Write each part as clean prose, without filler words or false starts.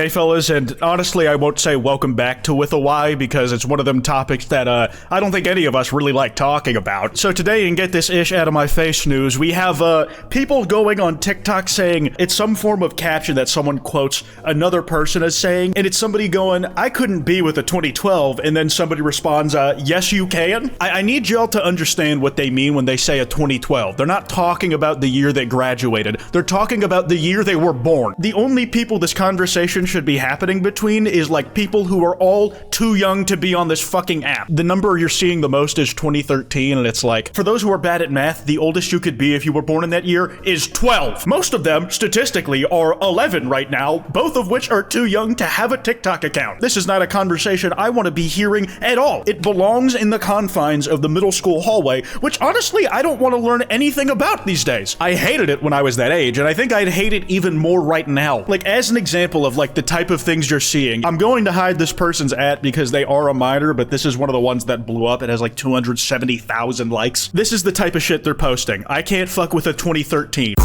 Hey fellas, and honestly I won't say welcome back to With a Y because it's one of them topics that I don't think any of us really like talking about. So today, and get this ish out of my face news, we have people going on TikTok saying it's some form of caption that someone quotes another person as saying, and it's somebody going, I couldn't be with a 2012, and then somebody responds, yes you can? I need y'all to understand what they mean when they say a 2012. They're not talking about the year they graduated. They're talking about the year they were born. The only people this conversation should be happening between is like people who are all too young to be on this fucking app. The number you're seeing the most is 2013, and it's like, for those who are bad at math, the oldest you could be if you were born in that year is 12. Most of them, statistically, are 11 right now, both of which are too young to have a TikTok account. This is not a conversation I want to be hearing at all. It belongs in the confines of the middle school hallway, which honestly, I don't want to learn anything about these days. I hated it when I was that age, and I think I'd hate it even more right now. Like, as an example of like the type of things you're seeing, I'm going to hide this person's at because they are a minor, but this is one of the ones that blew up. It has like 270,000 likes. This is the type of shit they're posting. I can't fuck with a 2013.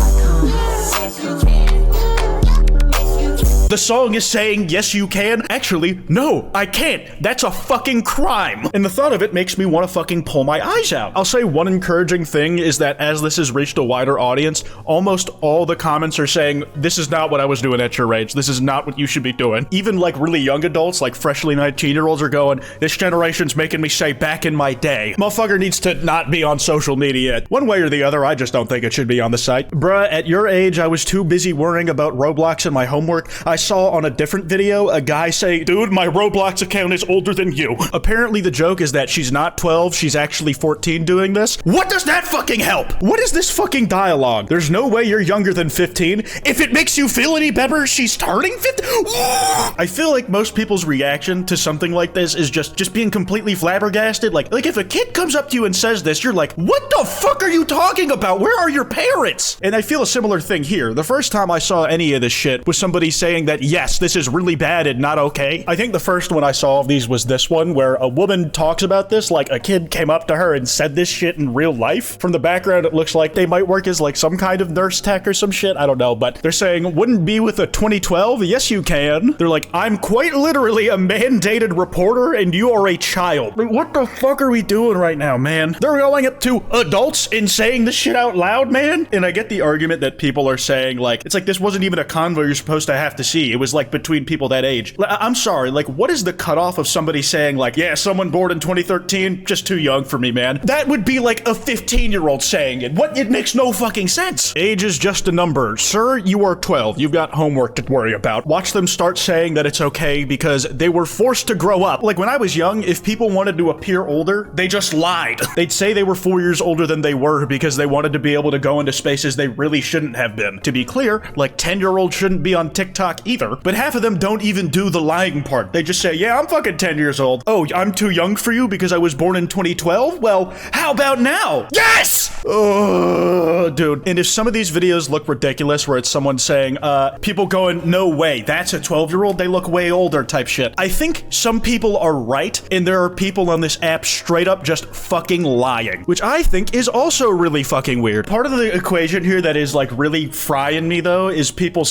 The song is saying, yes, you can. Actually, no, I can't. That's a fucking crime. And the thought of it makes me want to fucking pull my eyes out. I'll say one encouraging thing is that as this has reached a wider audience, almost all the comments are saying, this is not what I was doing at your age. This is not what you should be doing. Even like really young adults, like freshly 19-year-olds are going, this generation's making me say back in my day. Motherfucker needs to not be on social media. One way or the other, I just don't think it should be on the site. Bruh, at your age, I was too busy worrying about Roblox and my homework. I saw on a different video a guy say, dude, my Roblox account is older than you. Apparently the joke is that she's not 12, she's actually 14 doing this. What does that fucking help? What is this fucking dialogue? There's no way you're younger than 15. If it makes you feel any better, she's turning 15. I feel like most people's reaction to something like this is just being completely flabbergasted. Like if a kid comes up to you and says this, you're like, what the fuck are you talking about? Where are your parents? And I feel a similar thing here. The first time I saw any of this shit was somebody saying that, yes, this is really bad and not okay. I think the first one I saw of these was this one where a woman talks about this like a kid came up to her and said this shit in real life. From the background, it looks like they might work as like some kind of nurse tech or some shit. I don't know, but they're saying, wouldn't be with a 2012? Yes, you can. They're like, I'm quite literally a mandated reporter and you are a child. Like, what the fuck are we doing right now, man? They're going up to adults and saying this shit out loud, man? And I get the argument that people are saying like, it's like this wasn't even a convo you're supposed to have to see. It was like between people that age. I'm sorry, like what is the cutoff of somebody saying like, yeah, someone born in 2013, just too young for me, man? That would be like a 15-year-old saying it. What? It makes no fucking sense. Age is just a number. Sir, you are 12. You've got homework to worry about. Watch them start saying that it's okay because they were forced to grow up. Like when I was young, if people wanted to appear older, they just lied. They'd say they were 4 years older than they were because they wanted to be able to go into spaces they really shouldn't have been. To be clear, like 10-year-olds shouldn't be on TikTok either, but half of them don't even do the lying part. They just say, yeah, I'm fucking 10 years old. Oh, I'm too young for you because I was born in 2012? Well, how about now? Yes! Oh, dude. And if some of these videos look ridiculous where it's someone saying, people going, no way, that's a 12-year-old, they look way older type shit. I think some people are right, and there are people on this app straight up just fucking lying, which I think is also really fucking weird. Part of the equation here that is like really frying me though is people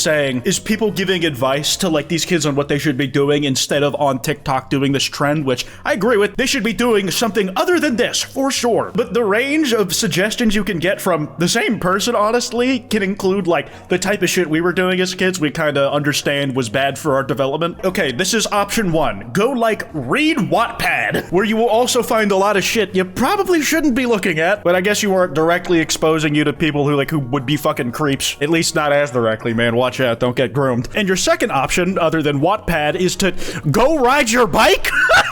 giving advice to like these kids on what they should be doing instead of on TikTok doing this trend, which I agree with. They should be doing something other than this for sure. But the range of suggestions you can get from the same person, honestly, can include like the type of shit we were doing as kids we kind of understand was bad for our development. Okay, this is option one. Go like read Wattpad, where you will also find a lot of shit you probably shouldn't be looking at, but I guess you weren't directly exposing you to people who would be fucking creeps. At least not as directly, man. Watch out, don't get groomed. And your second option, other than Wattpad, is to go ride your bike?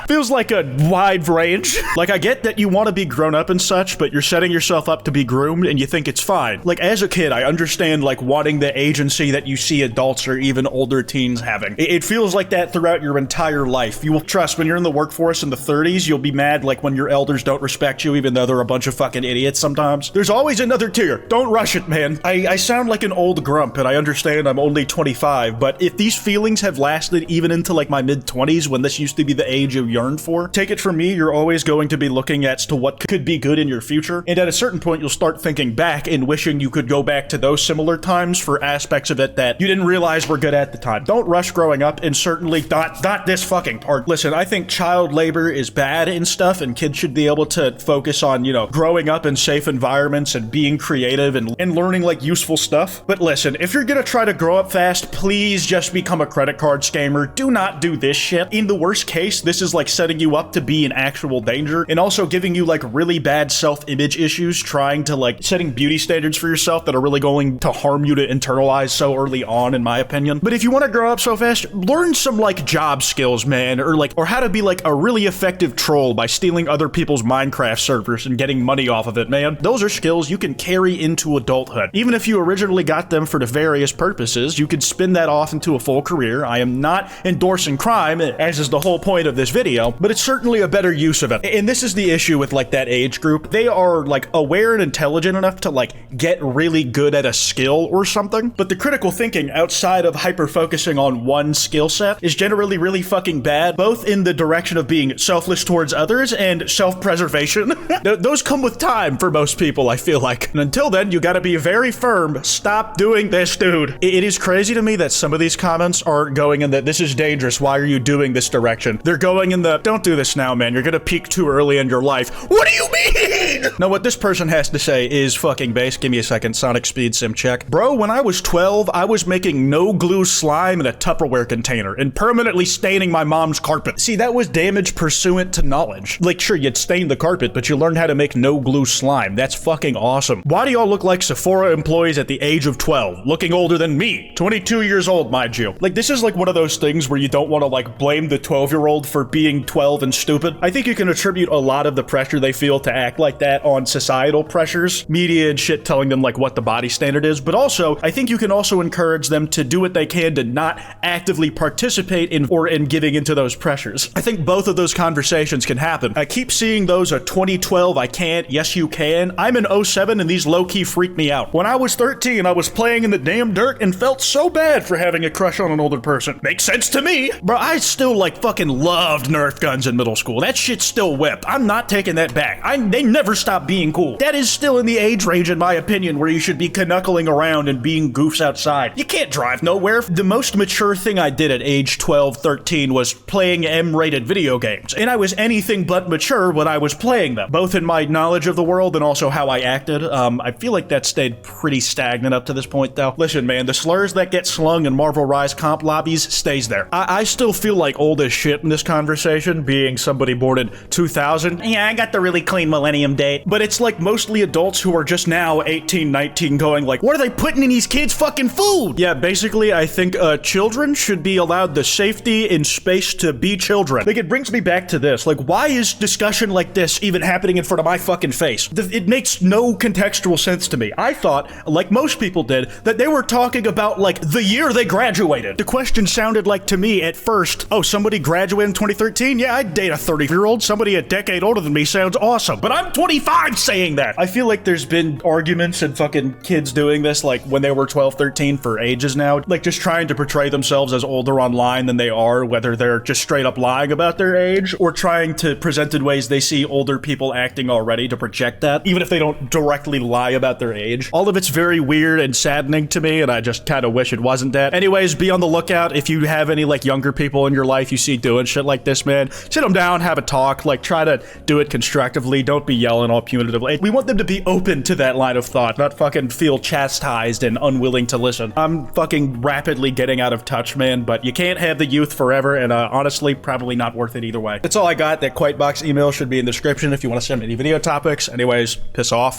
Feels like a wide range. Like, I get that you want to be grown up and such, but you're setting yourself up to be groomed and you think it's fine. Like, as a kid, I understand, like, wanting the agency that you see adults or even older teens having. It feels like that throughout your entire life. You will trust, when you're in the workforce in the 30s, you'll be mad, like, when your elders don't respect you, even though they're a bunch of fucking idiots sometimes. There's always another tier. Don't rush it, man. I sound like an old grump, and I understand I'm only 25, but but if these feelings have lasted even into like my mid-20s when this used to be the age you yearned for, take it from me, you're always going to be looking as to what could be good in your future, and at a certain point you'll start thinking back and wishing you could go back to those similar times for aspects of it that you didn't realize were good at the time. Don't rush growing up, and certainly not this fucking part. Listen, I think child labor is bad and stuff, and kids should be able to focus on, you know, growing up in safe environments and being creative and learning like useful stuff. But listen, if you're gonna try to grow up fast, please just become a credit card scammer. Do not do this shit. In the worst case, this is like setting you up to be in actual danger, and also giving you like really bad self-image issues, trying to like setting beauty standards for yourself that are really going to harm you to internalize so early on, in my opinion. But if you want to grow up so fast, learn some like job skills, man, or how to be like a really effective troll by stealing other people's Minecraft servers and getting money off of it, man. Those are skills you can carry into adulthood. Even if you originally got them for nefarious purposes, you could spin that off into a full career. I am not endorsing crime, as is the whole point of this video, but it's certainly a better use of it. And this is the issue with like that age group. They are like aware and intelligent enough to like get really good at a skill or something, but the critical thinking outside of hyper focusing on one skill set is generally really fucking bad, both in the direction of being selfless towards others and self-preservation. Those come with time for most people, I feel like. And until then, you gotta be very firm. Stop doing this, dude. It is crazy to me that some of these comments are going in the, this is dangerous, why are you doing this direction? They're going in the, don't do this now, man, you're gonna peak too early in your life. What do you mean? Now, what this person has to say is fucking base. Give me a second. Sonic speed sim check. Bro, when I was 12, I was making no glue slime in a Tupperware container and permanently staining my mom's carpet. See, that was damage pursuant to knowledge. Like, sure, you'd stain the carpet, but you learned how to make no glue slime. That's fucking awesome. Why do y'all look like Sephora employees at the age of 12? Looking older than me. 22 years old, mind you. Like, this is like one of those things where you don't want to like blame the 12-year-old for being 12 and stupid. I think you can attribute a lot of the pressure they feel to act like that on societal pressures, media and shit telling them like what the body standard is, but also I think you can also encourage them to do what they can to not actively participate in or in giving into those pressures. I think both of those conversations can happen. I keep seeing those at 2012, I can't, yes you can. I'm in 07 and these low-key freak me out. When I was 13, I was playing in the damn dirt and felt so bad for having a crush on an older person. Makes sense to me. Bro, I still like fucking loved Nerf guns in middle school. That shit still whipped. I'm not taking that back. They never stopped being cool. That is still in the age range, in my opinion, where you should be knuckling around and being goofs outside. You can't drive nowhere. The most mature thing I did at age 12, 13 was playing M-rated video games, and I was anything but mature when I was playing them, both in my knowledge of the world and also how I acted. I feel like that stayed pretty stagnant up to this point, though. Listen, man, the slurs that get slung in Marvel Rise comp lobbies stays there. I still feel like old as shit in this conversation, being somebody born in 2000. Yeah, I got the really clean millennium date. But it's like mostly adults who are just now 18, 19 going like, what are they putting in these kids' fucking food? Yeah, basically, I think children should be allowed the safety and space to be children. Like, it brings me back to this. Like, why is discussion like this even happening in front of my fucking face? It makes no contextual sense to me. I thought, like most people did, that they were talking about, like, the year they graduated. The question sounded like to me at first, oh, somebody graduated in 2013? Yeah, I'd date a 30-year-old. Somebody a decade older than me sounds awesome. But I'm 25 saying that. I feel like there's been arguments and fucking kids doing this, like, when they were 12, 13 for ages now. Like, just trying to portray themselves as older online than they are, whether they're just straight up lying about their age or trying to present in ways they see older people acting already to project that, even if they don't directly lie about their age. All of it's very weird and saddening to me, and I just kind of wish it wasn't that. Anyways, be on the lookout if you have any, like, younger people in your life you see doing shit like this, man. Sit them down, have a talk, like, try to do it constructively. Don't be yelling all punitively. We want them to be open to that line of thought, not fucking feel chastised and unwilling to listen. I'm fucking rapidly getting out of touch, man, but you can't have the youth forever, and honestly, probably not worth it either way. That's all I got. That kwytebox email should be in the description if you want to send me any video topics. Anyways, piss off.